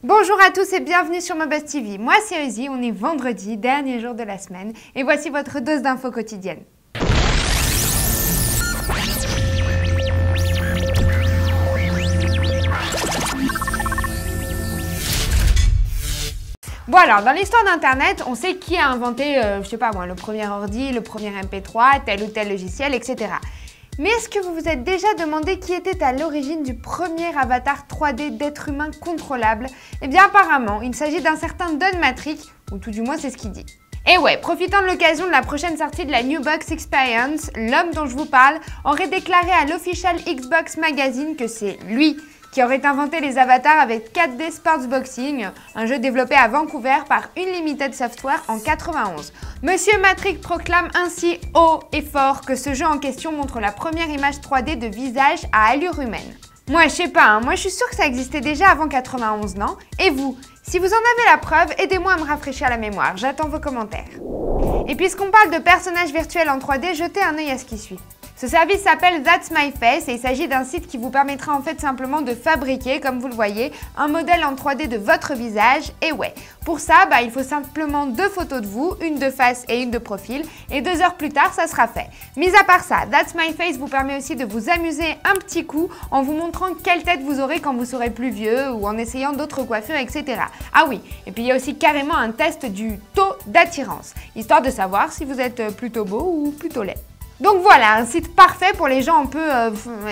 Bonjour à tous et bienvenue sur Mobuzz TV. Moi c'est Euzy, on est vendredi, dernier jour de la semaine, et voici votre dose d'infos quotidienne. Bon alors, dans l'histoire d'Internet, on sait qui a inventé, je sais pas moi, le premier ordi, le premier MP3, tel ou tel logiciel, etc. Mais est-ce que vous vous êtes déjà demandé qui était à l'origine du premier avatar 3D d'être humain contrôlable? Eh bien apparemment, il s'agit d'un certain Don Matrick, ou tout du moins c'est ce qu'il dit. Et ouais, profitant de l'occasion de la prochaine sortie de la New Box Experience, l'homme dont je vous parle aurait déclaré à l'Official Xbox Magazine que c'est lui qui aurait inventé les avatars avec 4D Sports Boxing, un jeu développé à Vancouver par Unlimited Software en 91. Monsieur Matrick proclame ainsi haut et fort que ce jeu en question montre la première image 3D de visage à allure humaine. Moi je sais pas, moi je suis sûre que ça existait déjà avant 91, non? Et vous? Si vous en avez la preuve, aidez-moi à me rafraîchir la mémoire, j'attends vos commentaires. Et puisqu'on parle de personnages virtuels en 3D, jetez un œil à ce qui suit. Ce service s'appelle That's My Face et il s'agit d'un site qui vous permettra en fait simplement de fabriquer, comme vous le voyez, un modèle en 3D de votre visage. Et ouais, pour ça, il faut simplement 2 photos de vous, une de face et une de profil, et 2 heures plus tard, ça sera fait. Mis à part ça, That's My Face vous permet aussi de vous amuser un petit coup en vous montrant quelle tête vous aurez quand vous serez plus vieux ou en essayant d'autres coiffures, etc. Ah oui, et puis il y a aussi carrément un test du taux d'attirance, histoire de savoir si vous êtes plutôt beau ou plutôt laid. Donc voilà, un site parfait pour les gens un peu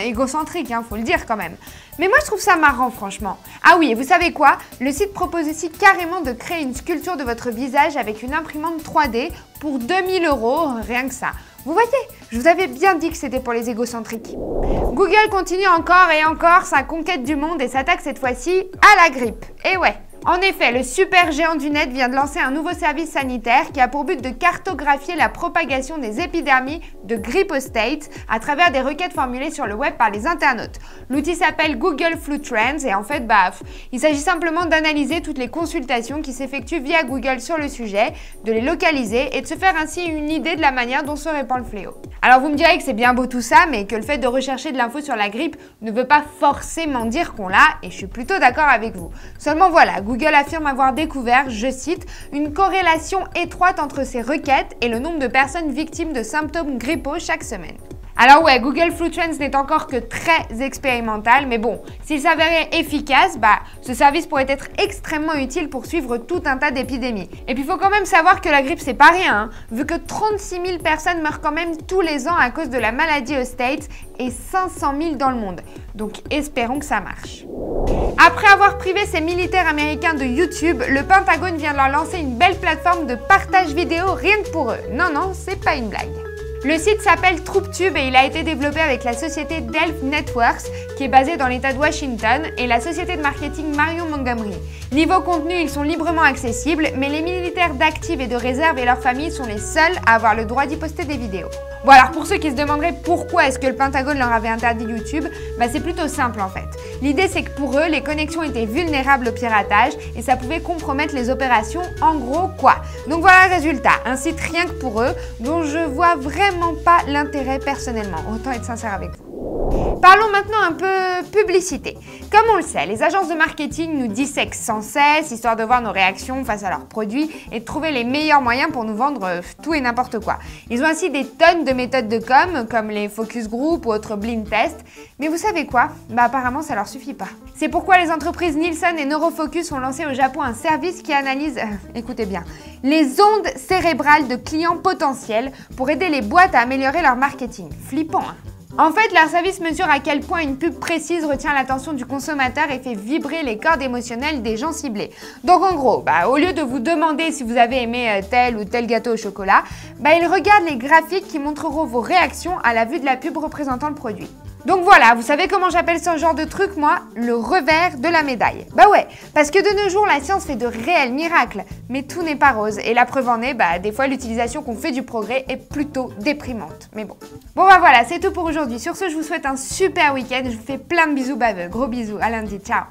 égocentriques, faut le dire quand même. Mais moi je trouve ça marrant franchement. Ah oui, et vous savez quoi? Le site propose aussi carrément de créer une sculpture de votre visage avec une imprimante 3D pour 2000 €, rien que ça. Vous voyez, je vous avais bien dit que c'était pour les égocentriques. Google continue encore et encore sa conquête du monde et s'attaque cette fois-ci à la grippe. Et ouais. En effet, le super géant du net vient de lancer un nouveau service sanitaire qui a pour but de cartographier la propagation des épidémies de grippe aux States à travers des requêtes formulées sur le web par les internautes. L'outil s'appelle Google Flu Trends et en fait, il s'agit simplement d'analyser toutes les consultations qui s'effectuent via Google sur le sujet, de les localiser et de se faire ainsi une idée de la manière dont se répand le fléau. Alors vous me direz que c'est bien beau tout ça, mais que le fait de rechercher de l'info sur la grippe ne veut pas forcément dire qu'on l'a, et je suis plutôt d'accord avec vous. Seulement voilà, Google affirme avoir découvert, je cite, une corrélation étroite entre ces requêtes et le nombre de personnes victimes de symptômes grippaux chaque semaine. Alors ouais, Google Flu Trends n'est encore que très expérimental, mais bon, s'il s'avérait efficace, ce service pourrait être extrêmement utile pour suivre tout un tas d'épidémies. Et puis il faut quand même savoir que la grippe c'est pas rien, vu que 36 000 personnes meurent quand même tous les ans à cause de la maladie aux States et 500 000 dans le monde. Donc espérons que ça marche. Après avoir privé ses militaires américains de YouTube, le Pentagone vient de leur lancer une belle plateforme de partage vidéo rien que pour eux. Non, c'est pas une blague. Le site s'appelle TroopTube et il a été développé avec la société Delft Networks qui est basée dans l'état de Washington et la société de marketing Marion Montgomery. Niveau contenu, ils sont librement accessibles, mais les militaires d'active et de réserve et leurs familles sont les seuls à avoir le droit d'y poster des vidéos. Bon alors pour ceux qui se demanderaient pourquoi est-ce que le Pentagone leur avait interdit YouTube, c'est plutôt simple en fait. L'idée c'est que pour eux, les connexions étaient vulnérables au piratage et ça pouvait compromettre les opérations, en gros quoi. Donc voilà le résultat, un site rien que pour eux, dont je vois vraiment pas l'intérêt personnellement, autant être sincère avec vous. Parlons maintenant un peu publicité. Comme on le sait, les agences de marketing nous dissèquent sans cesse, histoire de voir nos réactions face à leurs produits et de trouver les meilleurs moyens pour nous vendre tout et n'importe quoi. Ils ont ainsi des tonnes de méthodes de com, comme les focus group ou autres blind tests. Mais vous savez quoi? Apparemment ça leur suffit pas. C'est pourquoi les entreprises Nielsen et Neurofocus ont lancé au Japon un service qui analyse, écoutez bien, les ondes cérébrales de clients potentiels pour aider les boîtes à améliorer leur marketing. Flippant, hein? En fait, leur service mesure à quel point une pub précise retient l'attention du consommateur et fait vibrer les cordes émotionnelles des gens ciblés. Donc en gros, au lieu de vous demander si vous avez aimé tel ou tel gâteau au chocolat, ils regardent les graphiques qui montreront vos réactions à la vue de la pub représentant le produit. Donc voilà, vous savez comment j'appelle ce genre de truc, moi? Le revers de la médaille. Ouais, parce que de nos jours, la science fait de réels miracles. Mais tout n'est pas rose. Et la preuve en est, des fois, l'utilisation qu'on fait du progrès est plutôt déprimante. Mais bon. Bon voilà, c'est tout pour aujourd'hui. Sur ce, je vous souhaite un super week-end. Je vous fais plein de bisous baveux. Gros bisous, à lundi, ciao.